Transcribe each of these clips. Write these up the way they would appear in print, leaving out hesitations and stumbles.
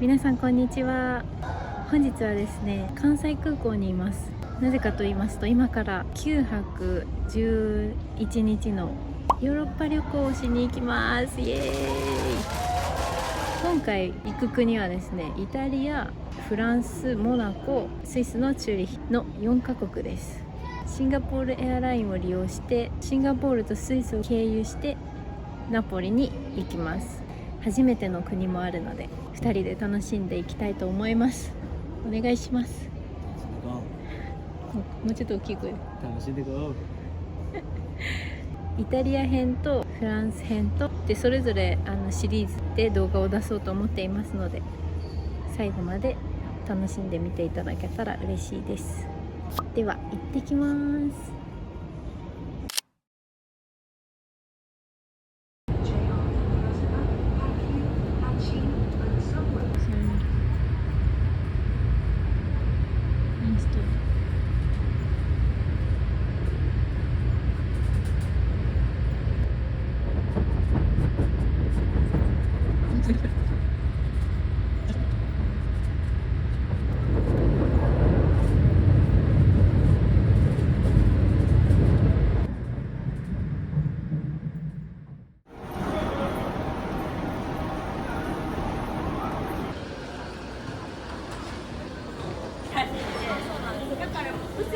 皆さんこんにちは。本日はですね、関西空港にいます。なぜかと言いますと、今から9泊11日のヨーロッパ旅行をしに行きます。イエーイ。今回行く国はですね、イタリア、フランス、モナコ、スイスのチューリヒの4カ国です。シンガポールエアラインを利用してシンガポールとスイスを経由してナポリに行きます。初めての国もあるので2人で楽しんでいきたいと思います。お願いします。もうちょっと大きい声で。楽しんでいこう。イタリア編とフランス編とでそれぞれシリーズで動画を出そうと思っていますので、最後まで楽しんでみていただけたら嬉しいです。では行ってきます。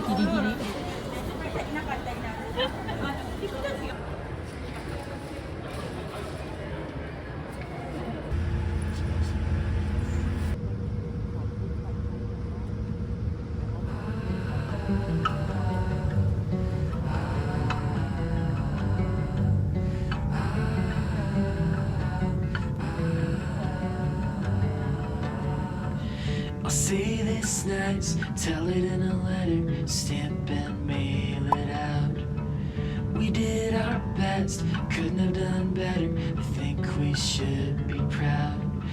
ギリギリI'll say this nice, tell it in a letter, stamp and mail it out. We did our best, couldn't have done better. I think we should be proud.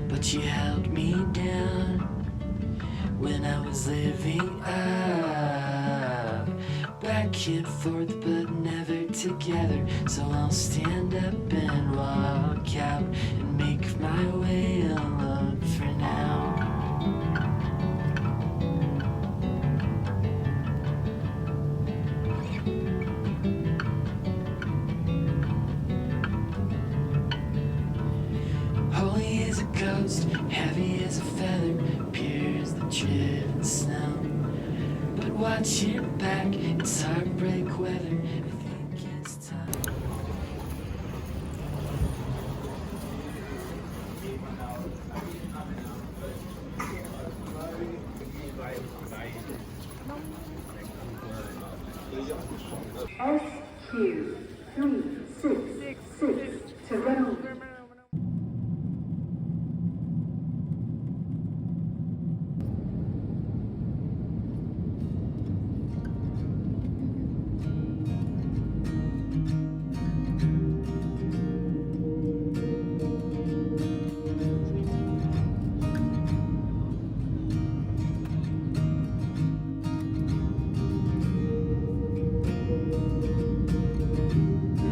But you held me down when I was living up. Back and forth, but never together. So I'll stand up and walk out and make my way alone for now. Holy as a ghost, heavy as a feather, pure as the driven snow. But watch your back, it's heartbreak weather. I think it's time. SQ366 to Renault.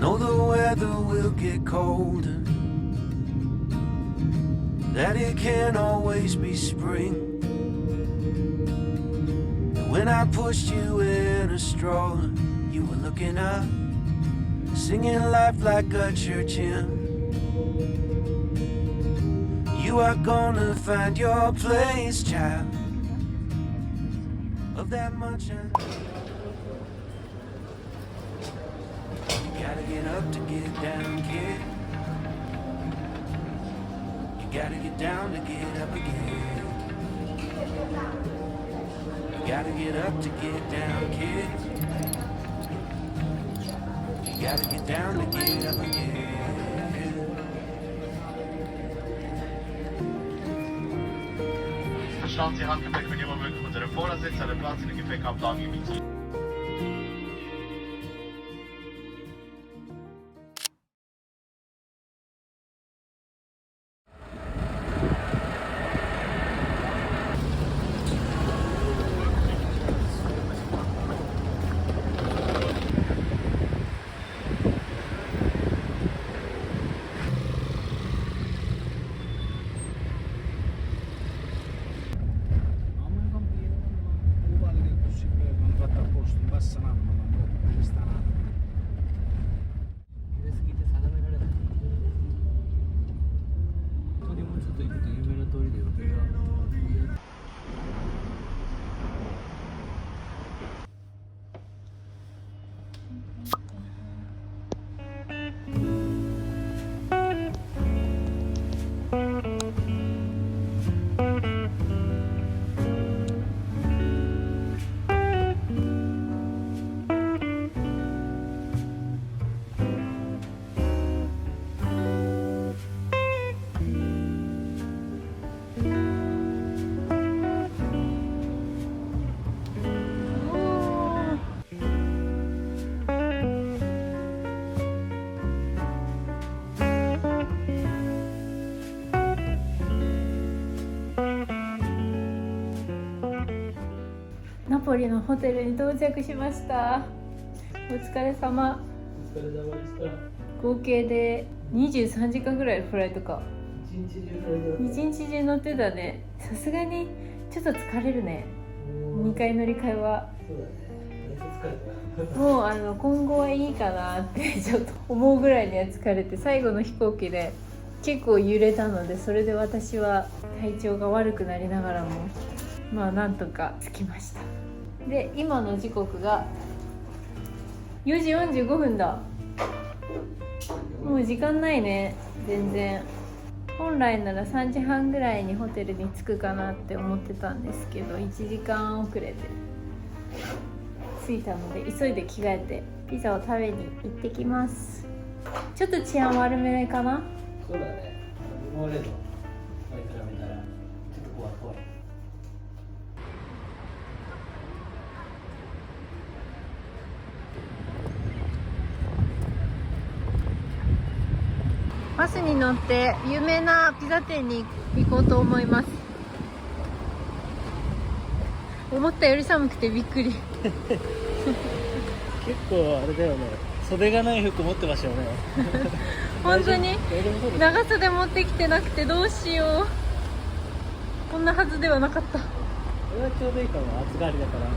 Know the weather will get colder, that it can't always be spring. And when I pushed you in a stroller, you were looking up, singing life like a church hymn. You are gonna find your place, child. Of that much You gotta get up to get down, kid. You gotta get down to get up again. You gotta get up to get down, kid. You gotta get down to get up again. Schauen Sie Handgepäck mit Ihrer Möglichkeit unter dem Vordersitz, einen Platz in der Gepäckablage im Interieur. と行くと有名な通りでよけが。ナポリのホテルに到着しました。お疲れ様。お疲れ様でした。合計で23時間ぐらいのフライトか。一日中乗りだった。一日中乗ってたね。さすがにちょっと疲れるね。2回乗り換えは。そうだね。だいぶ疲れた。もう今後はいいかなってちょっと思うぐらいには疲れて、最後の飛行機で結構揺れたので、それで私は体調が悪くなりながらもまあなんとか着きました。で今の時刻が4時45分だ。もう時間ないね。全然本来なら3時半ぐらいにホテルに着くかなって思ってたんですけど、1時間遅れて着いたので急いで着替えてピザを食べに行ってきます。ちょっと治安悪めかな。そうだね。今までの前から見たらちょっと怖い。バスに乗って有名なピザ店に行こうと思います。思ったより寒くてびっくり。結構あれだよね。袖がない服持ってましたよね。本当に大丈夫そうです。長袖持ってきてなくてどうしよう。こんなはずではなかった。これはちょうどいいかも。暑がりだから。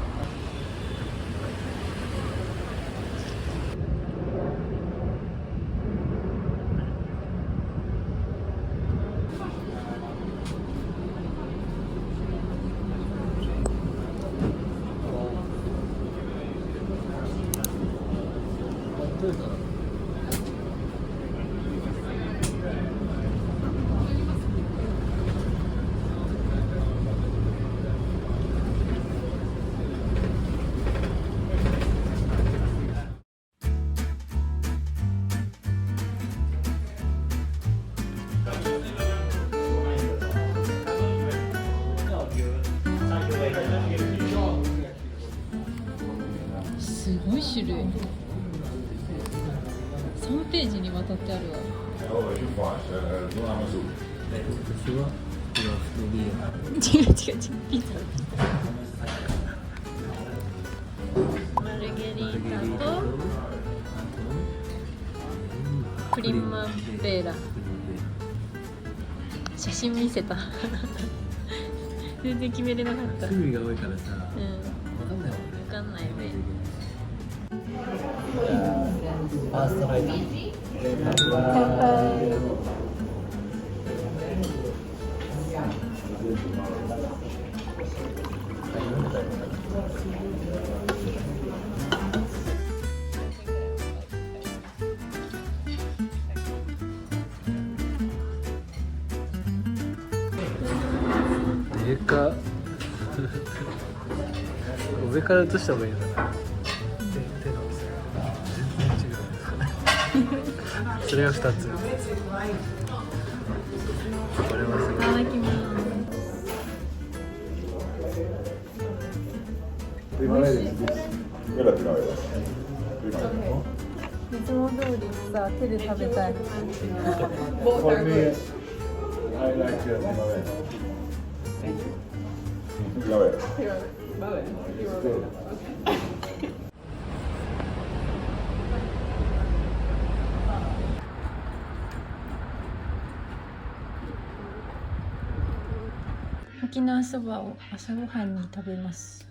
すごい種類。3ページにわたってあるわ。私はフランスのビール。違うピザ。マルゲリータとプリマベーラ。写真見せた。全然決めれなかった。種類が多いからさ、うん、わかんないもんね。わかんないね。ファーストライト。乾杯。上か上から映した方がいいのかな。手の大きさ全然違う。それが2つ。これはすごい。いただきます。いつも通りさ、手で食べたい。沖縄そばを朝ごはんに食べます。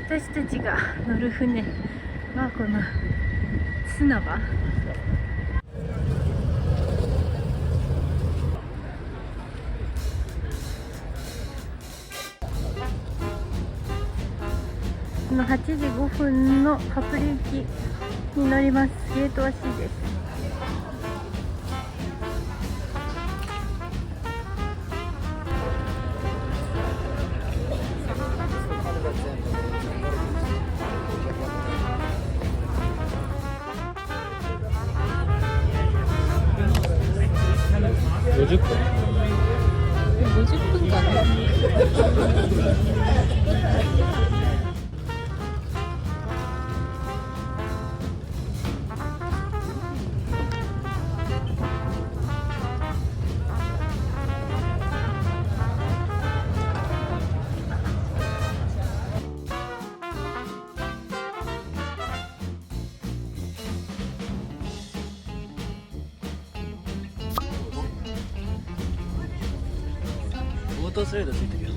私たちが乗る船はこの砂場。今8時5分のカプリ行きに乗ります。ゲートは C です。50分50分かな。ウォータースライダーついてるよ。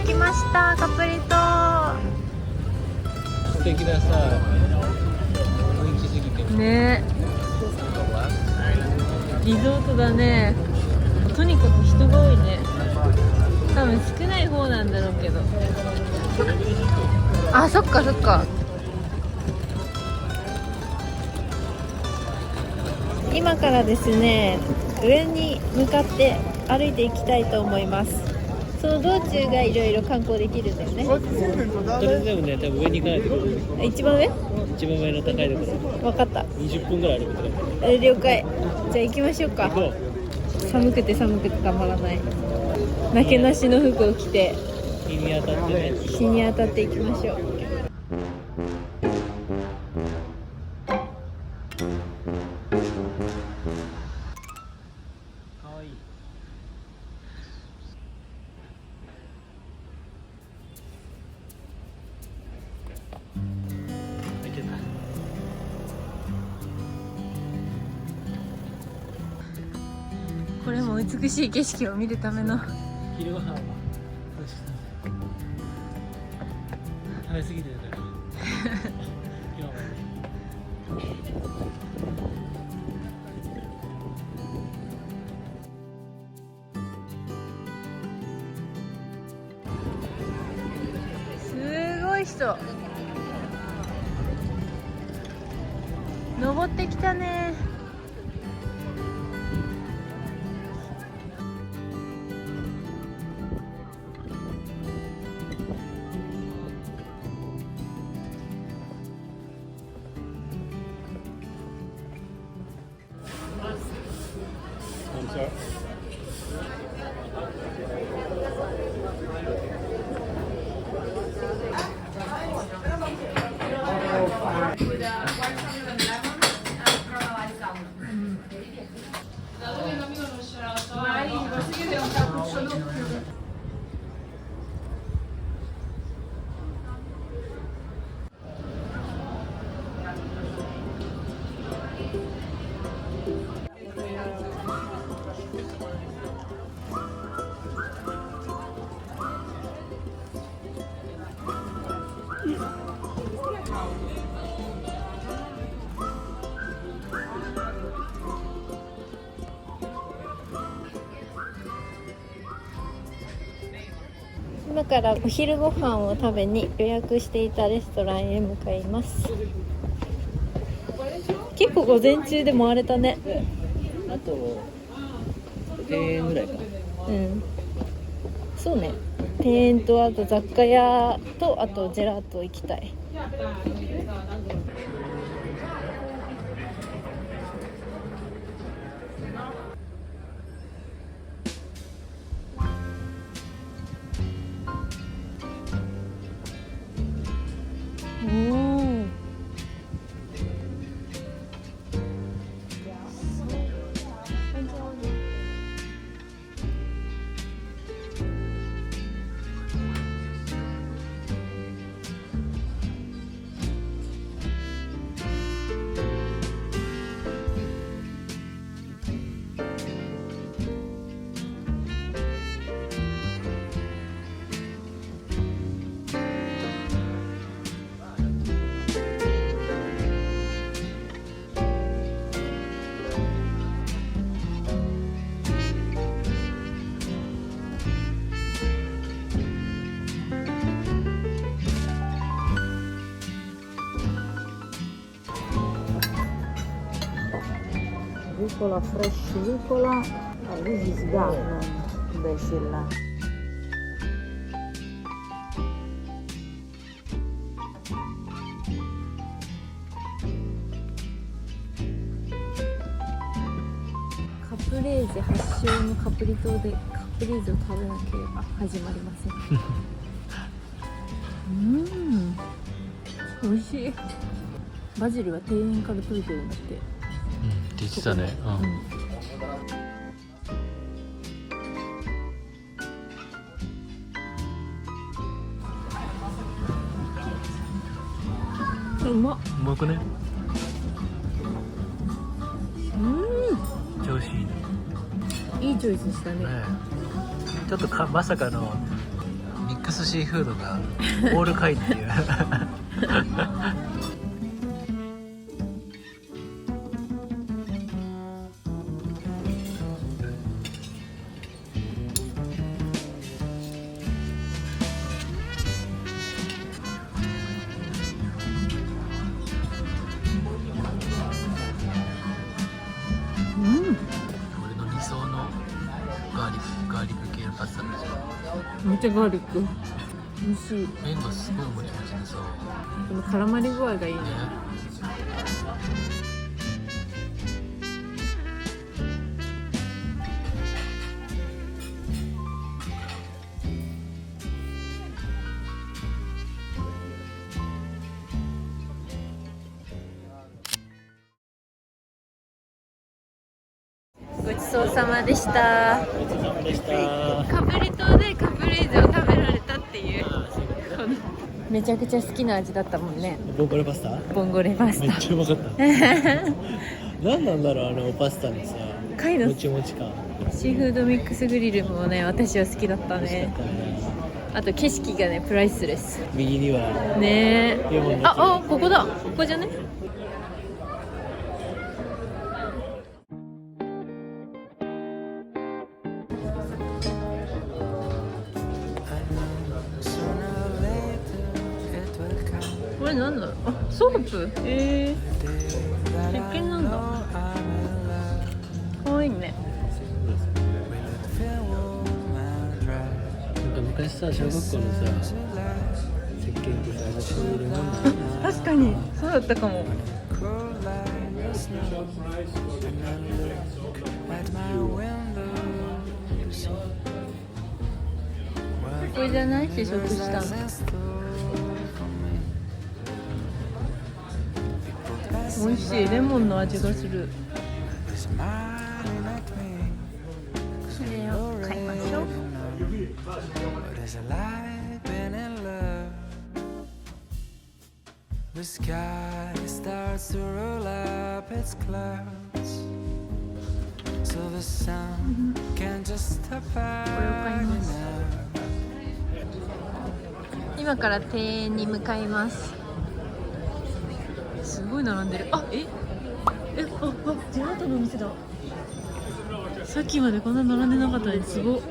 着きましたカプリ島。素敵なさ、雰囲気すぎてねリゾートだね。とにかく人が多いね。多分少ない方なんだろうけど。あ、そっかそっか。今からですね、上に向かって歩いていきたいと思います。その道中がいろいろ観光できるんだよね。とりあえずでもね、多分上に行かないといけない。一番上？一番上の高いところ。分かった。20分ぐらい歩くとか。了解。じゃあ行きましょうか。行こ寒くてたまらない。なけなしの服を着てう。日に当たってね。日に当たっていきましょう。かわいい。開いてた。これも美しい景色を見るための。昼ご飯は食べ過ぎてるから今ますごい人。登ってきたね。今からお昼ご飯を食べに予約していたレストランへ向かいます。結構午前中で回れたね。あと庭園ぐらいか。うん、そうね。庭園とあと雑貨屋とあとジェラート行きたい。Rucola fresh rucola, this is garden basil. カプレーゼ発祥のカプリ島でカプレーゼを食べなければ始まりません。美味しい。バジルは庭園から取れてるんだって。って言ってたね。うまっ。うまくね。調子いいね。いいチョイスしたね。ちょっとまさかのミックスシーフードがオール貝っていう。俺の理想のガーリック系のパスタの味。めっちゃガーリック美味しい。麺がすごいもちもちでさ、この絡まり具合がいいね。ごちそうさまでした。ごちそうさまでした。カプリ島でカプレーゼを食べられたっていう、このめちゃくちゃ好きな味だったもんね。ボンゴレパスタ？ボンゴレパスタめっちゃうまかった。何なんだろう、あのパスタのさ、貝のもちもち感。シーフードミックスグリルもね、私は好きだったね。あと景色がね、プライスレス。右にはねえ。あ、ここだ。ここじゃね。これなんだろう。あ、ソープ。石鹸なんだ。可愛いね。なんか昔さ、小学校のさ、石鹸ってさ、私入れ物なんだよね。確かにそうだったかも。これじゃない？試食したの。美味しい。レモンの味がする。それを買いましょう。The sky starts to roll up its clouds, so the sun can just stop by now. 今から庭園に向かいます。すごい並んでる。あ、ジェラートのお店だ。さっきまでこんな並んでなかったね。すごっ。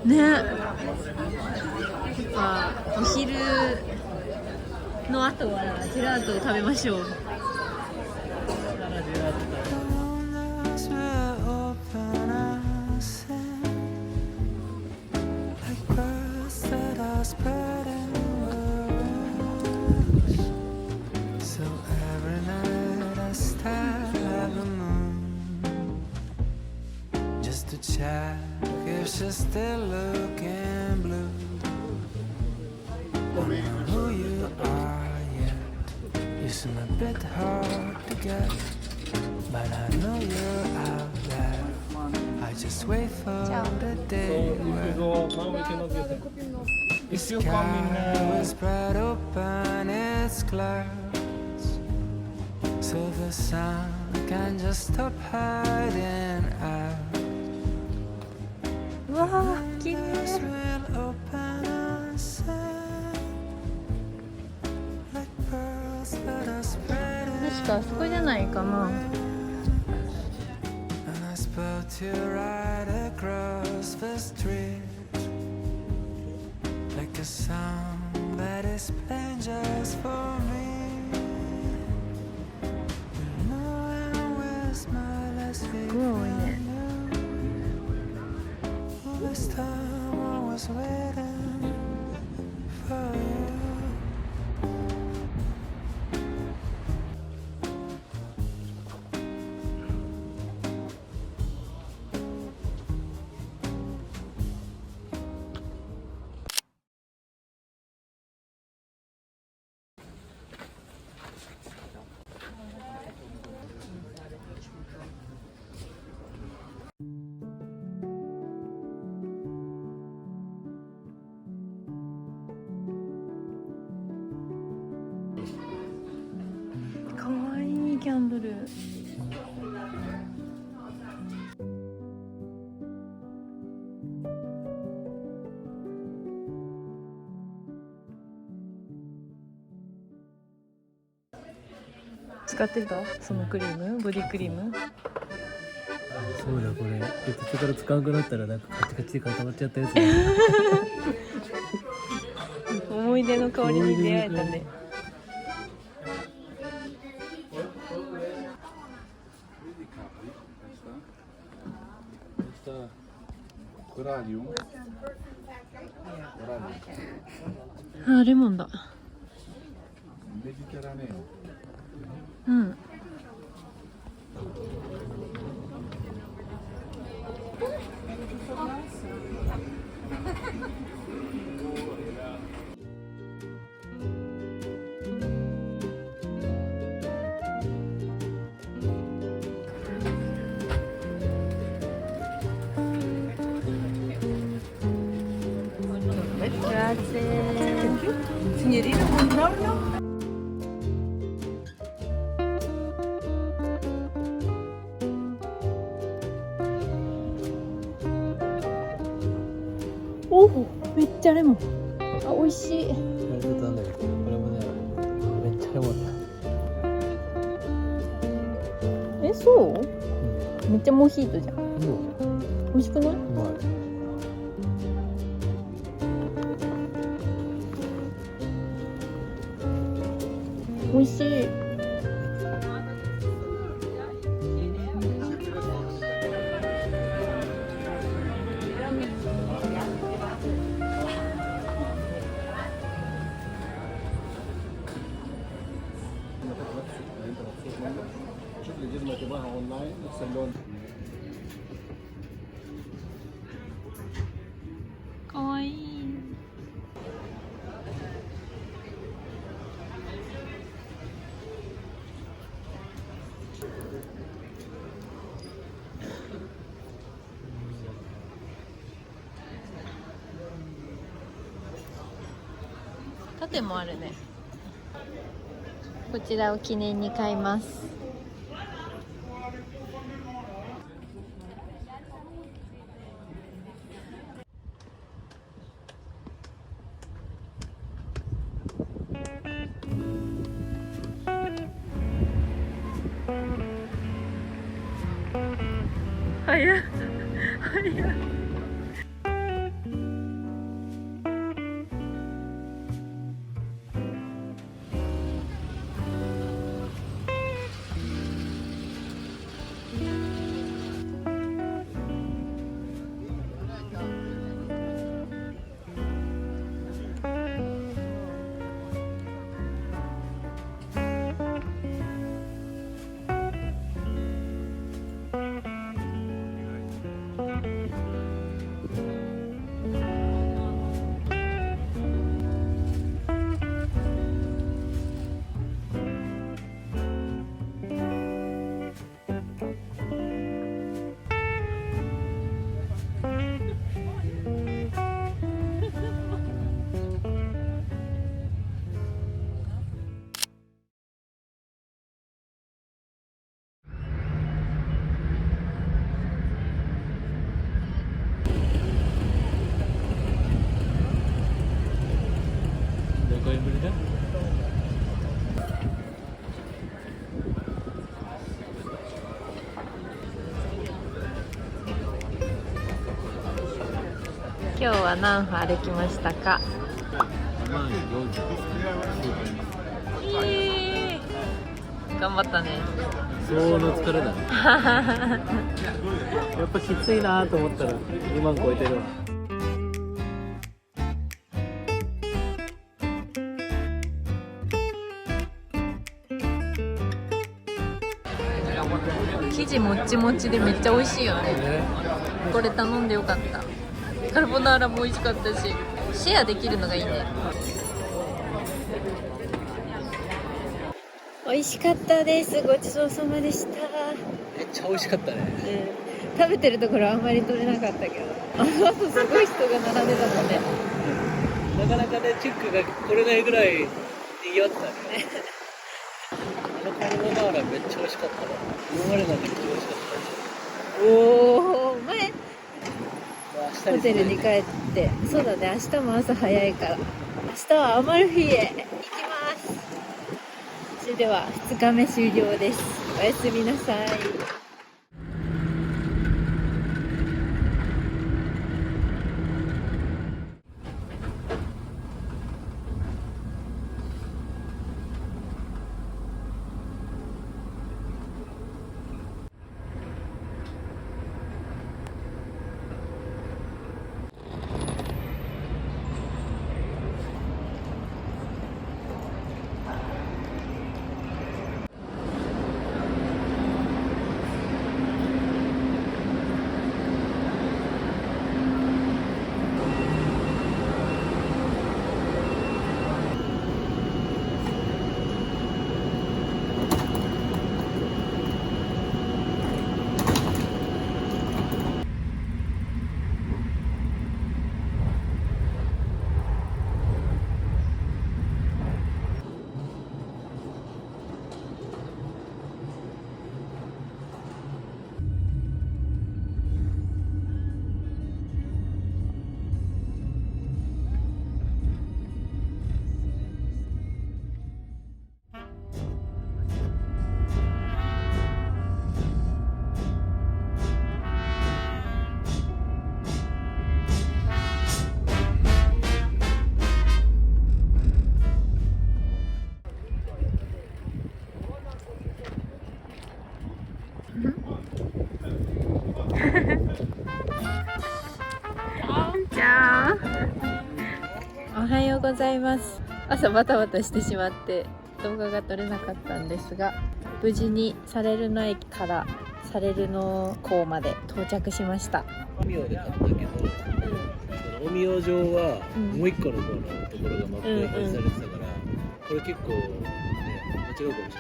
ね、やっぱお昼の後はジェラートを食べましょう。Check if she's still looking blue. Don't know who you are yet. You seem a bit hard to get, but I know you're out there. I just wait for the day when the sky will spread open its clouds, so the sun can just stop hiding out. うわー、きれい。確かあそこじゃないかな。すごい多いね。This time I was waiting for you.かわいいキャンドル。使ってた？そのクリーム、ボディクリーム。そうだ、これ途中から使わなくなったらなんかカチカチで固まっちゃったやつ。思い出の香りに出会えたね。あ、レモンだ。うん。Signorina, buongiorno.おお、めっちゃレモン。あ、美味しい。これなんだけど、これもね、めっちゃレモンだ。え、そう？めっちゃモヒートじゃん。美味しくない？うまい。美味しい。かわいい。盾もあるね。こちらを記念に買います。早っ早っ。今日は何歩歩きましたか？頑張ったね。相応の疲れだね。やっぱきついなと思ったら2万超えてるわ。生地もっちもちでめっちゃ美味しいよね。これ頼んでよかった。カルボナーラも美味しかったし、シェアできるのがいいね。美味しかったです。ごちそうさまでした。めっちゃ美味しかったね。食べてるところあんまり撮れなかったけど、あの後すごい人が並んでたので、なかなかね、チェックが来れないぐらい賑わってたね。あのカルボナーラめっちゃ美味しかったわ。今までのめっちゃ美味しかった。おー、前ホホテルに帰って、そうだね、明日も朝早いから、明日はアマルフィへ行きます。それでは2日目終了です。おやすみなさい。じゃあおはようございます。朝バタバタしてしまって動画が撮れなかったんですが、無事にサレルの駅からサレルの港まで到着しました。大名で買ったけど、大名城はもう一個の方のところがマップで配されてたから、これ結構ね、間違うかもしれないか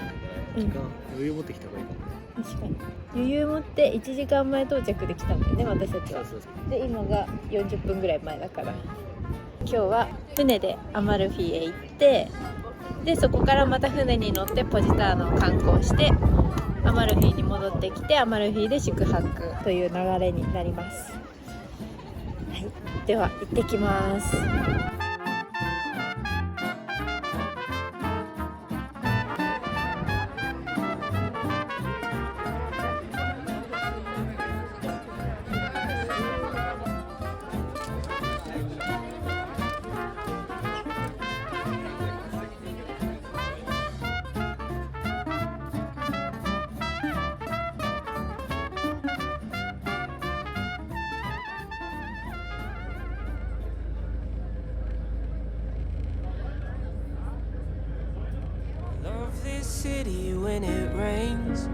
ら、時間余裕持ってきた方がいいかもね。確かに余裕持って1時間前到着できたんだよね、私たちは。で今が40分ぐらい前だから、今日は船でアマルフィへ行って、でそこからまた船に乗ってポジターノを観光してアマルフィに戻ってきて、アマルフィで宿泊という流れになります。はい、では行ってきます。Love this city when it rains.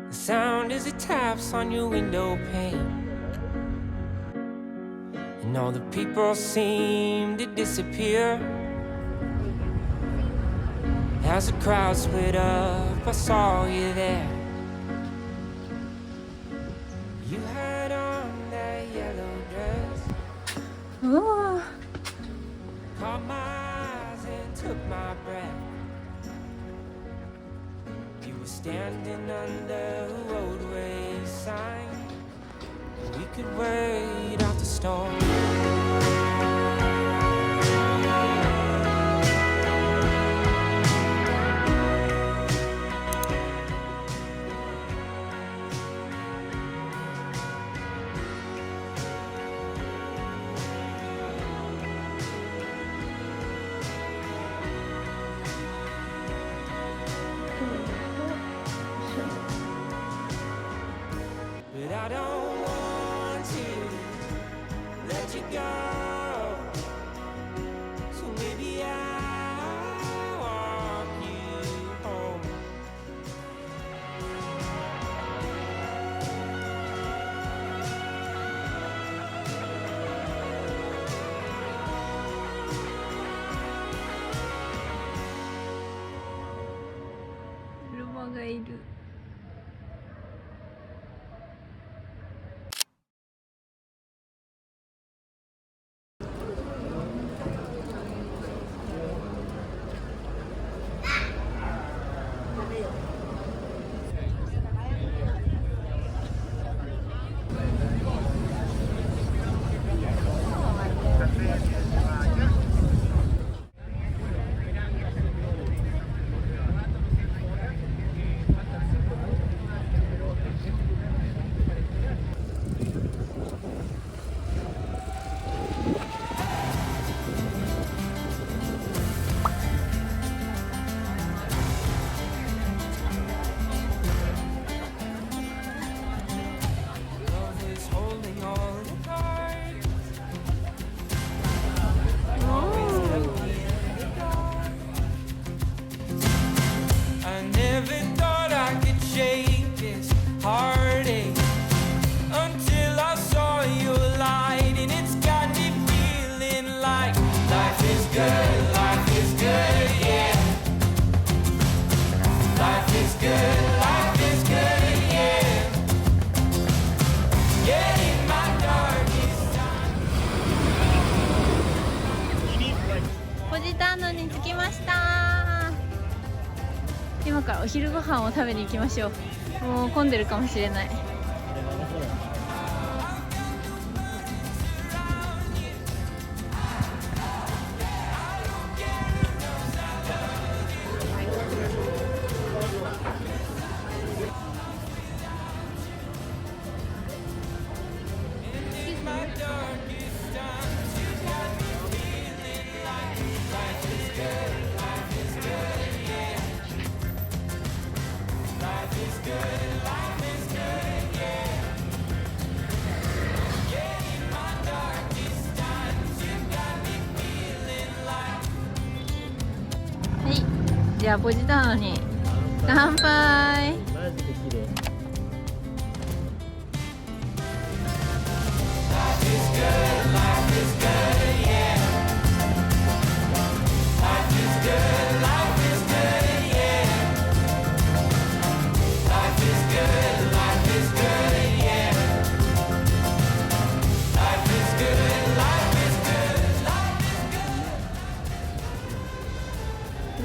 The sound as it taps on your window pane. And all the people seem to disappear. As the crowd split up, I saw you there. You had on that yellow dress. Caught my eyes and took my breath. You were standing under a roadway sign. We could wait out the storm. gone. So maybe I'll walk you home.車がいる。Love is holding all the cards. I never thought I could shake this heartache until I saw your light, and it's got me feeling like life is good, yeah. Life is good, yeah. Yeah, in my darkest time. ポジターノに着きました。今からお昼ご飯を食べに行きましょう。もう混んでるかもしれない。はい、じゃあポジターノに乾杯。マジで綺麗。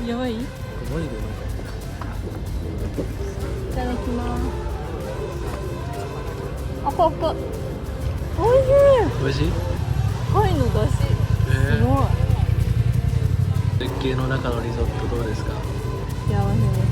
やばい？いマジでただきます。赤赤。おいしい。美味しい？貝の出汁。すごい。絶景の中のリゾットどうですか？幸せです。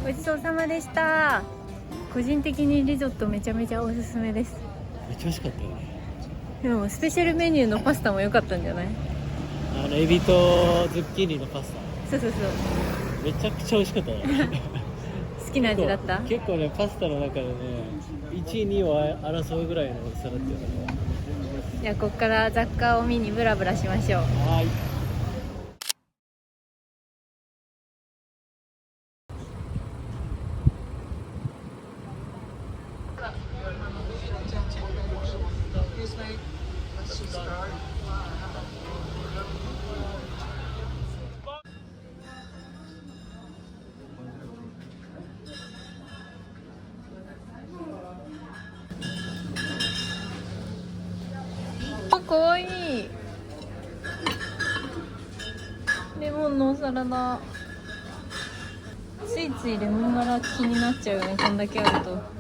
ごちそうさまでした。個人的にリゾットめちゃめちゃおすすめです。めっちゃ美味しかったよね。でもスペシャルメニューのパスタも良かったんじゃない？エビとズッキーニのパスそうそうそう。タめちゃくちゃ美味しかったね。好きな味だった？結構ね、パスタの中でね1位2位を争うぐらいの美味しさだったよね。じゃあここから雑貨を見にブラブラしましょう。はい。あ、かわいい。レモンのおサラダ。ついついレモン柄気になっちゃうよね、こんだけあると。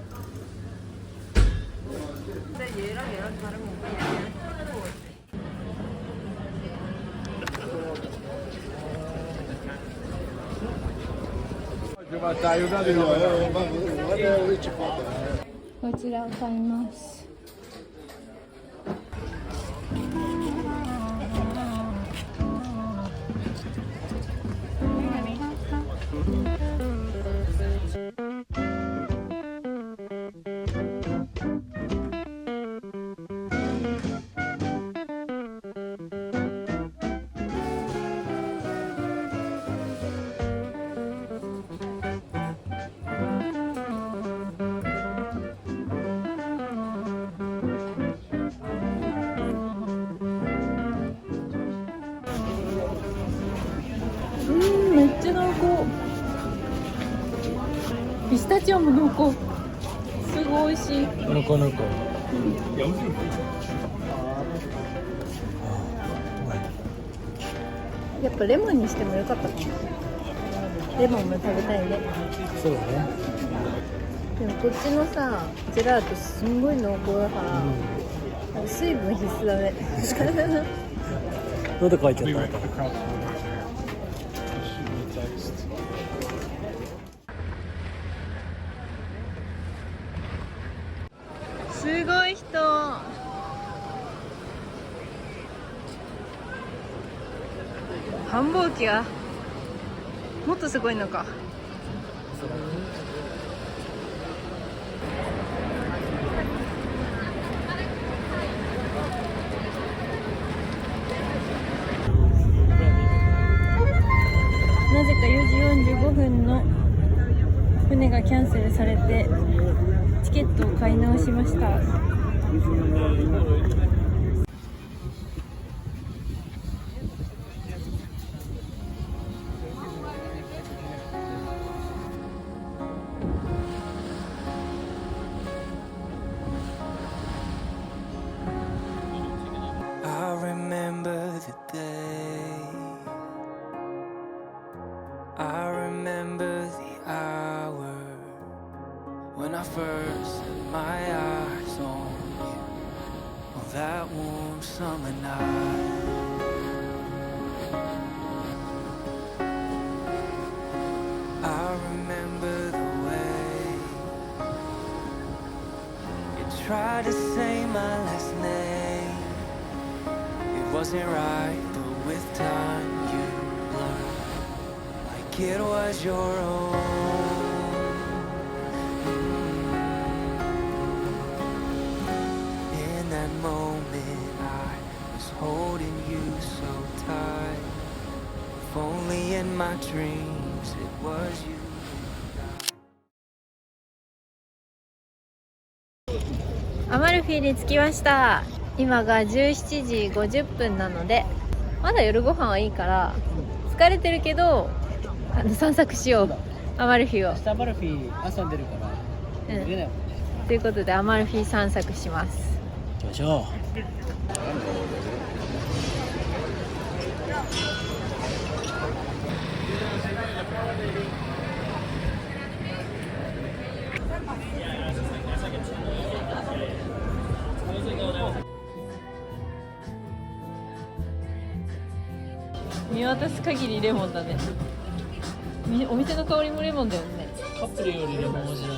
こちらを買います。スタチオも濃厚。すごい美味しい。のこのこ。やっぱレモンにしてもよかったかな。レモンも食べたいね。そうだね。でもこっちのさジェラートすんごい濃厚だから、水分必須だね。喉乾いちゃった。すごい人。繁忙期はもっとすごいのか。なぜか4時45分の船がキャンセルされてチケットを買い直しました。I remember the day. I remember the hour when I first set my eyes on you. On that warm summer night. I remember the way you tried to say my last name. It wasn't right, but with time you learn like it was your own. In that moment I was holding you so tight. If only in my dreams it was you. アマルフィに着きました。今が17時50分なのでまだ夜ご飯はいいから疲れてるけど散策しよう。アマルフィを。明日アマルフィ朝出るから出れないもんね。ということでアマルフィ散策します。行きましょう。見渡す限りレモンだね。お店の香りもレモンだよね。カップルよりレモン味なんだ。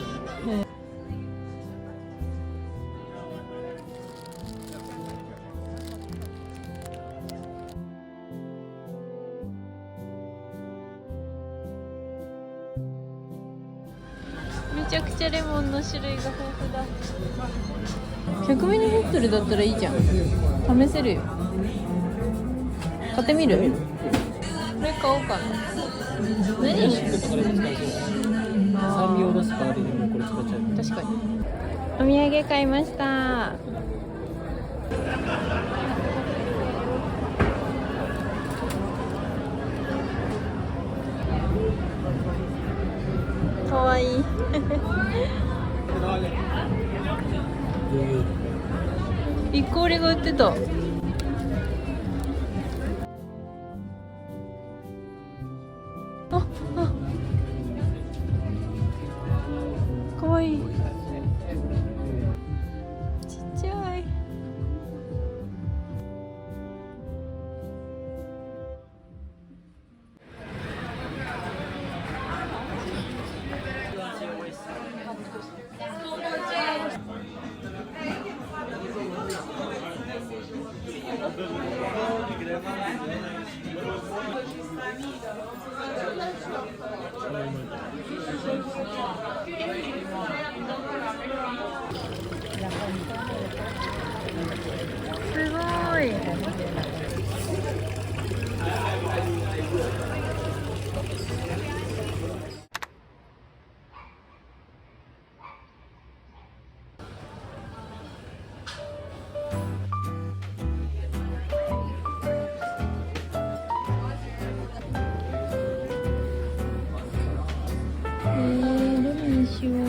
めちゃくちゃレモンの種類が豊富だ。100ミリリットルだったらいいじゃん。試せるよ。買ってみる？これ買おうかな。何？酸味を出す代わりにもこれ使っちゃう。確かに。お土産買いました。かわいい。一個売りが売ってた。かわいい。ちっちゃい。すごい。よう。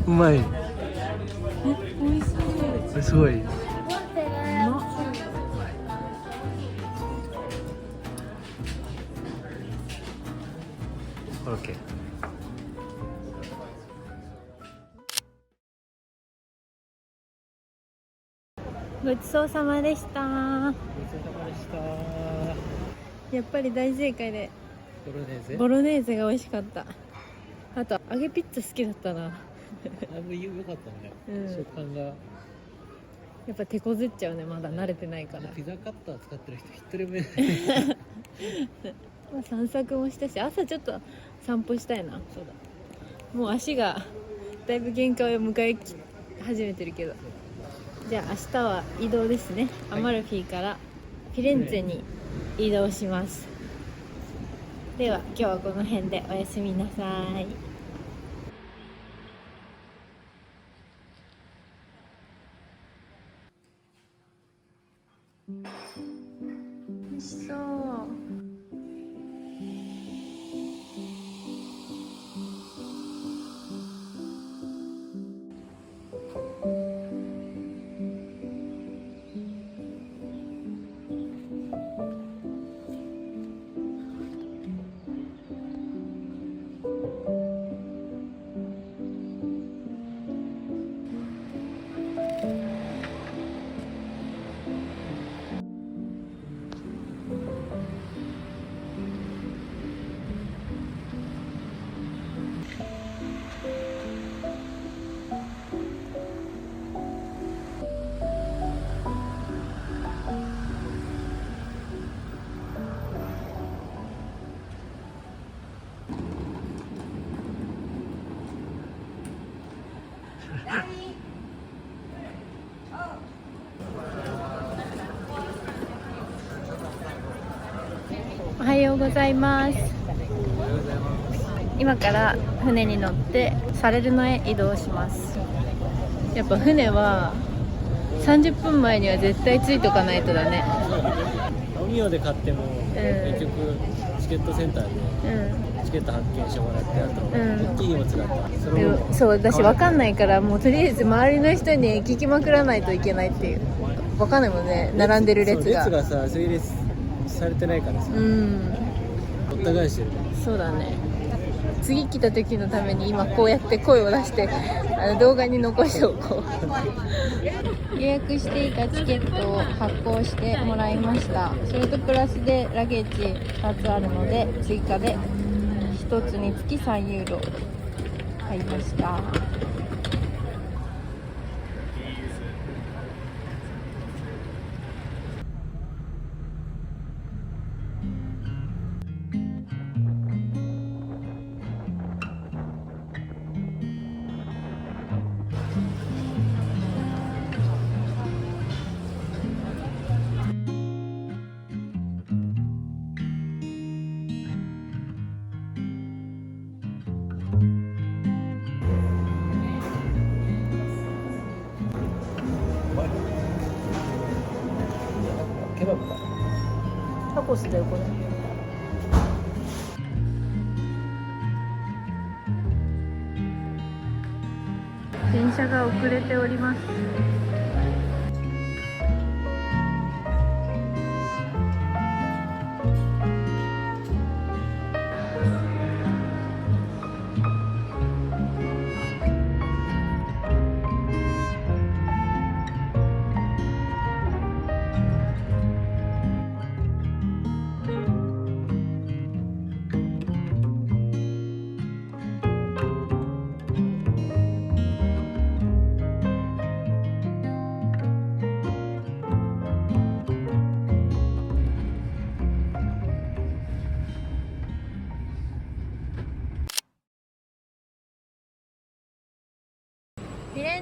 うまい。え、美味しい。すごい。オッケー。ごちそうさまでした。ごちそうさまでした。やっぱり大正解でボロネーゼ。ボロネーゼが美味しかった。あと揚げピッツァ好きだったな。だいぶ良かったね。うん食感が。やっぱ手こずっちゃうね、まだ慣れてないから。ピザカッター使ってる人一人目いない。まあ散策もしたし、朝ちょっと散歩したいな。そうだ。もう足がだいぶ限界を迎え始めてるけど、じゃあ明日は移動ですね。アマルフィからフィレンツェに移動します。では今日はこの辺でおやすみなさい。美味しそう。おはようございます。今から船に乗ってサレルノへ移動します。やっぱ船は30分前には絶対着いとかないとだね。オミオで買っても、結局チケットセンターでチケット発券してもらって、あと、大きい荷物だったらそれもそう、私分かんないから、もうとりあえず周りの人に聞きまくらないといけないっていう。分かんないもんね、並んでる列が。列がさ、整列されてないからさ、ごった返してる。そうだね。次来た時のために今こうやって声を出して動画に残しておこう。予約していたチケットを発行してもらいました。それとプラスでラゲージ2つあるので追加で1つにつき3ユーロ買いました。ケバブか。タコスだよこれ。電車が遅れております。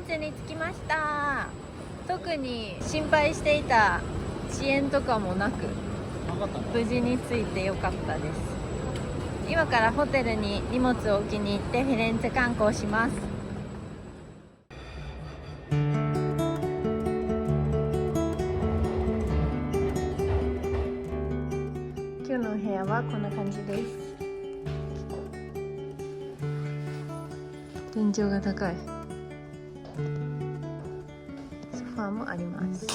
ツに着きました。特に心配していた遅延とかもなく無事に着いてよかったです。今からホテルに荷物を置きに行ってフィレンツェ観光します。今日のお部屋はこんな感じです。天井が高い。ソファーもあります。シ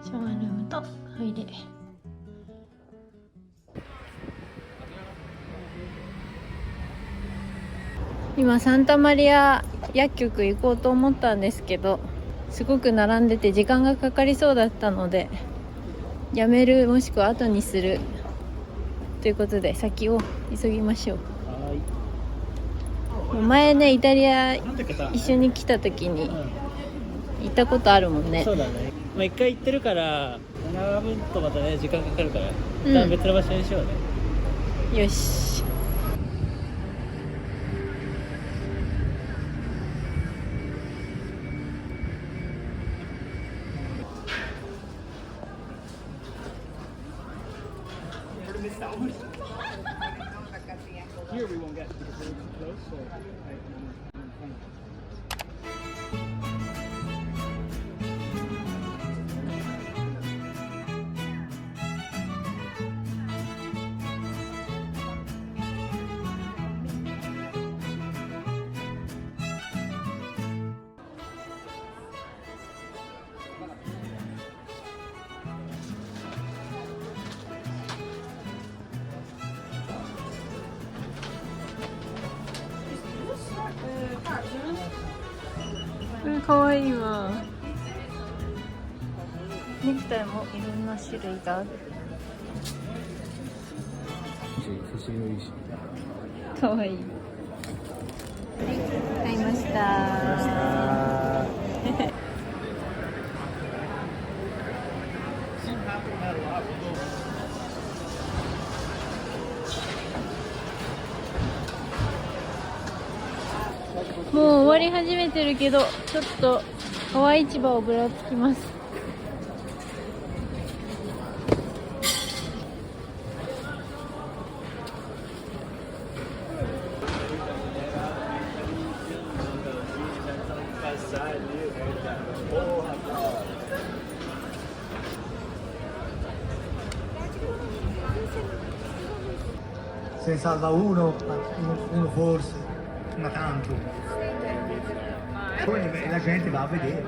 ャワールームとトイレ。今サンタマリア薬局行こうと思ったんですけど、すごく並んでて時間がかかりそうだったのでやめる、もしくは後にするということで先を急ぎましょう。前ねイタリア一緒に来た時に行ったことあるもんね。そうだね。まあ一回行ってるから並ぶとまたね時間かかるから、一旦別の場所にしようね。よし。Here we won't get because they're too close, soかわいいわ。ネクタイもいろんな種類がある。写真もいいし。かわいい。買いました。もう終わり始めてるけど、ちょっと川市場をぶらつきます。Se ne salva uno forse, ma tanto. Poi la gente va a vedere.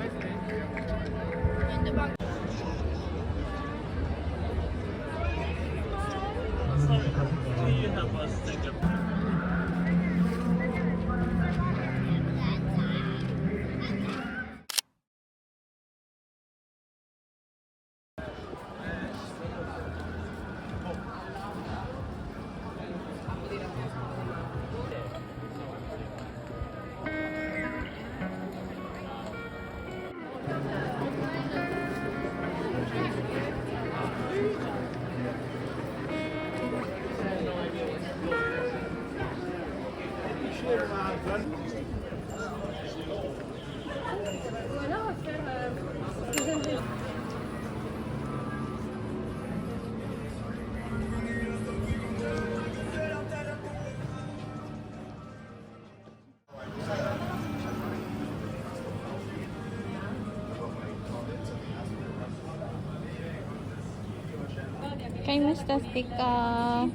買いました、ステッカー。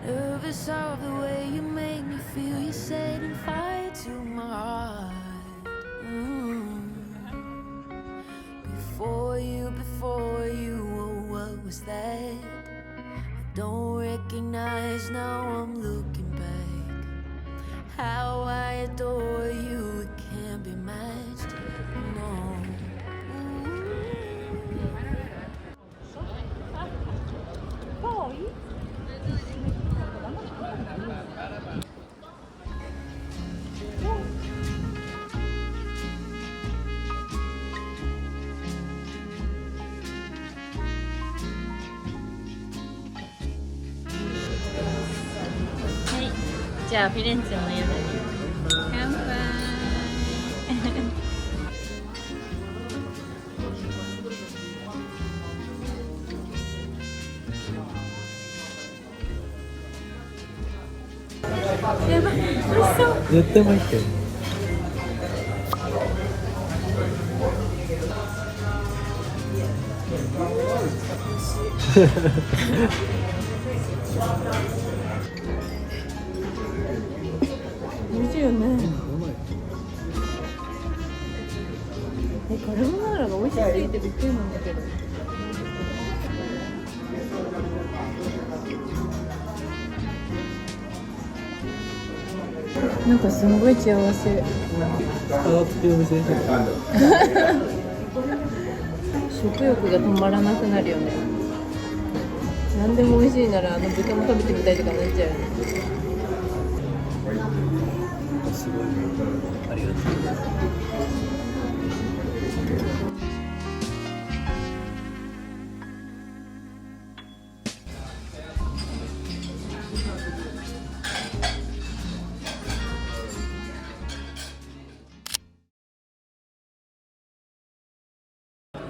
Nervous of the way you make me feel, you setting fire to my heart. Before you, oh, what was that? I don't recognize, now I'm looking back. How I adore you, it can't be matched, no. じゃあフィレンツェの宿に乾杯。やばい、美味しそう。絶対参ってる。美味しいよね。カルボナーラが美味しすぎてびっくりなんだけど。なんかすごい幸せ。食欲が止まらなくなるよね。何でも美味しいなら豚も食べてみたいとかなっちゃうよね。すごい。ありがとう。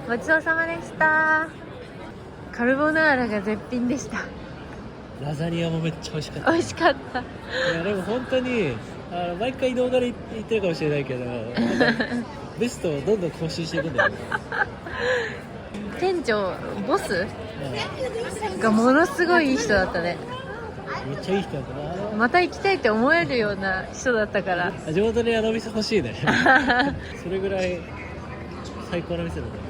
ごちそうさまでした。カルボナーラが絶品でした。ラザニアもめっちゃ美味しかった。美味しかった。いやでも本当に毎回動画で言ってるかもしれないけどベストをどんどん更新していくんだよね。店長ボスがものすごいいい人だったね。めっちゃいい人だったな。また行きたいって思えるような人だったから。地元に店欲しいね。それぐらい最高の店だった。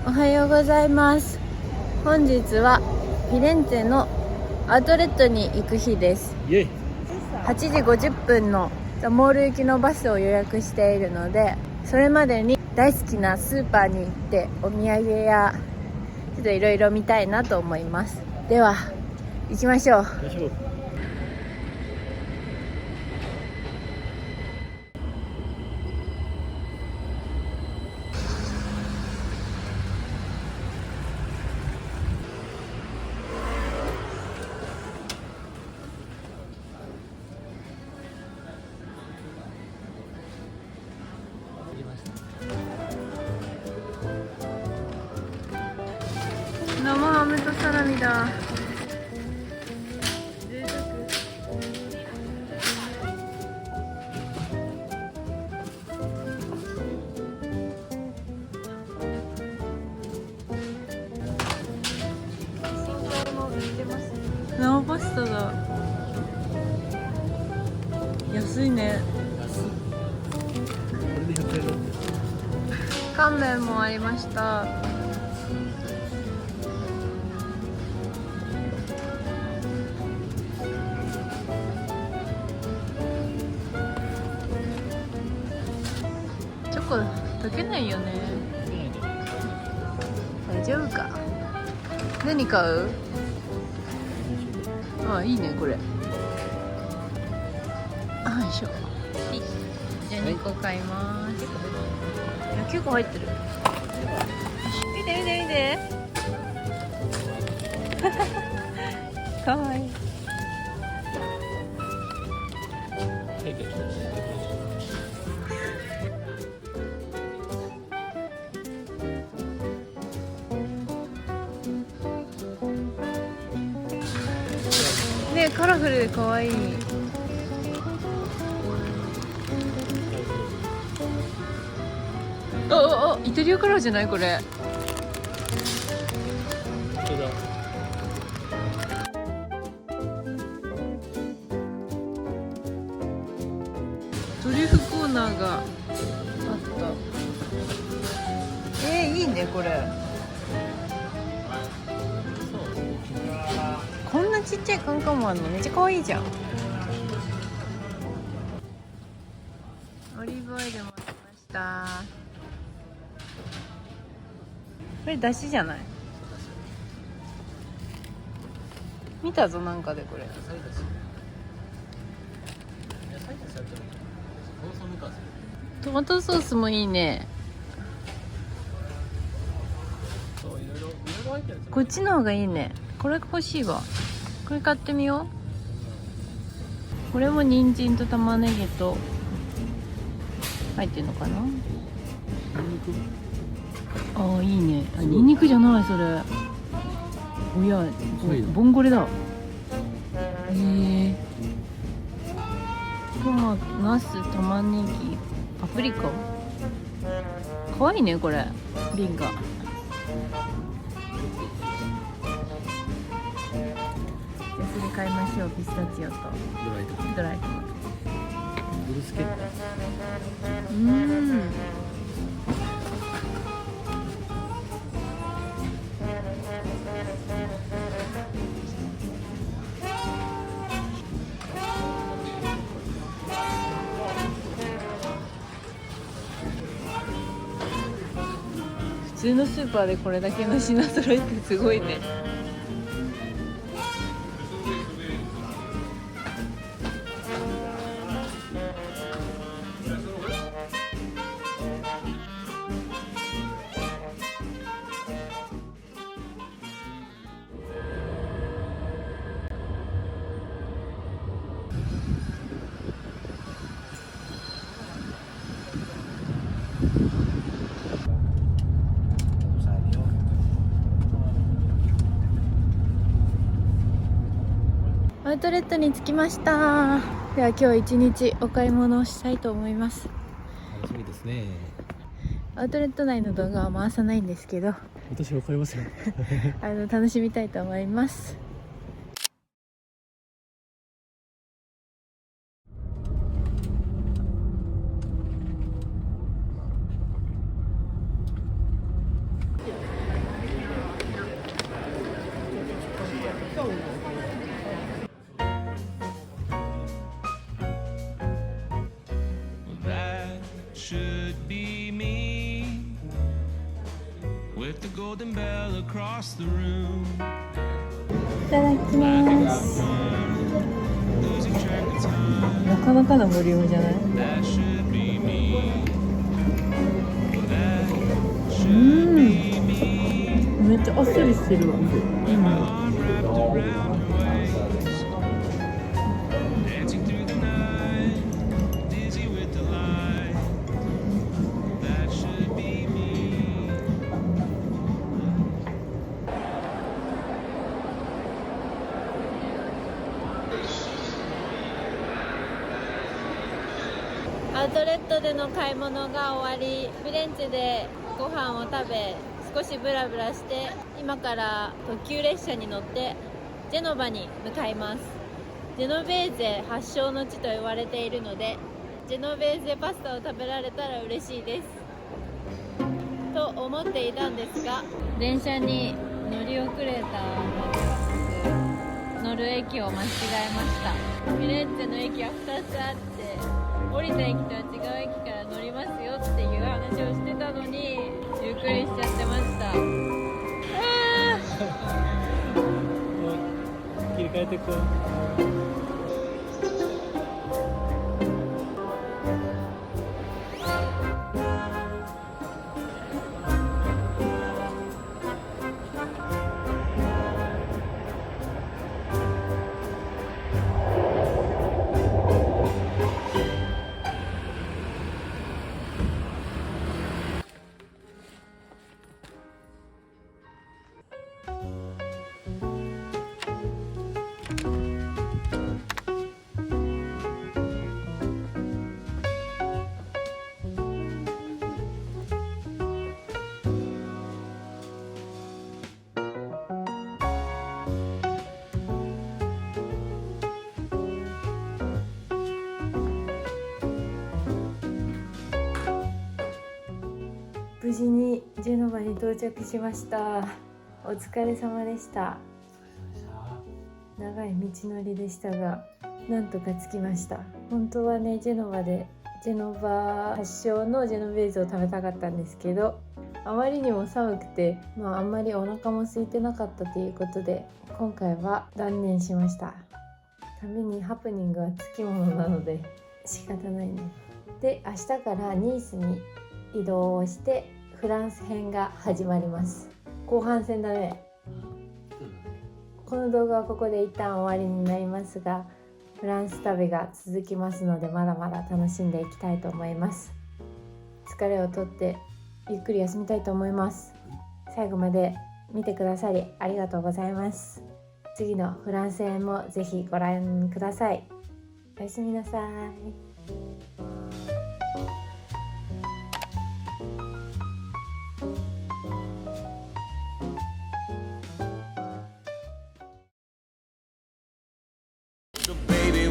おはようございます。本日はフィレンツェのアウトレットに行く日です。イエイ。8時50分のザモール行きのバスを予約しているので、それまでに大好きなスーパーに行ってお土産やちょっといろいろ見たいなと思います。では行きましょう。行きましょう。生ハムとサラミだ。生パスタだ。安いね。これで100円だって。乾麺もありました。チョコ溶けないよね。大丈夫か。何買う？あ、いいねこれ。あ、よいしょ。じゃあ2個買います。いや結構入ってる。見て見て見て。かわいい。ね、カラフルでかわいい。あ、イタリアカラーじゃないこれ。トリュフコーナーがあった。いいねこれ。こんなちっちゃいカンカンもあるのめっちゃ可愛いじゃん。オリーブオイルもありました。これだしじゃない？見たぞなんかでこれ。野菜だし。野菜だしあったらコンソメか。トマトソースもいいね。こっちの方がいいね。これ欲しいわ。これ買ってみよう。これも人参と玉ねぎと入ってるのかな。ああ、いいね。あ、ニンニクじゃないそれ。おや、ボンゴレだ。へえ。トマト、ナス、玉ねぎ、パプリカ。可愛いねこれ。瓶が。それ買いましょう。ピスタチオとドライトマト。ブルスケッタ。普通のスーパーでこれだけの品揃えってすごいね。アウトレットに着きました。では今日一日お買い物をしたいと思います。楽しみですね。アウトレット内の動画は回さないんですけど、私わかりますよ。楽しみたいと思います。Should be me with the golden bell across the room. いただきます。 Losing track of time. なかなかのボリュームじゃない？ That should be me. That should be me. めっちゃあっさりしてるわ。いいね。 Arm wrapped around waist. Dancing through the night. Dizzy with the light. That should be me. アウトレットでの買い物が終わり、フィレンツェでご飯を食べ、少しブラブラして、今から特急列車に乗ってジェノバに向かいます。ジェノベーゼ発祥の地と言われているので、ジェノベーゼパスタを食べられたら嬉しいですと思っていたんですが、電車に乗り遅れたので乗る駅を間違えました。フィレンツェの駅は2つあって、降りた駅とは違う駅から乗りますよっていう話をしてたのに、ゆっくりしちゃってました。切り替えてこう。無事にジェノバに到着しました。お疲れ様でした。長い道のりでしたが、なんとか着きました。本当はね、ジェノバでジェノバ発祥のジェノベーゼを食べたかったんですけど、あまりにも寒くて、あんまりお腹も空いてなかったということで、今回は断念しました。旅にハプニングはつきものなので仕方ないね。で明日からニースに移動をしてフランス編が始まります。後半戦だね。この動画はここで一旦終わりになりますが、フランス旅が続きますので、まだまだ楽しんでいきたいと思います。疲れをとってゆっくり休みたいと思います。最後まで見てくださりありがとうございます。次のフランス編もぜひご覧ください。おやすみなさい。So baby,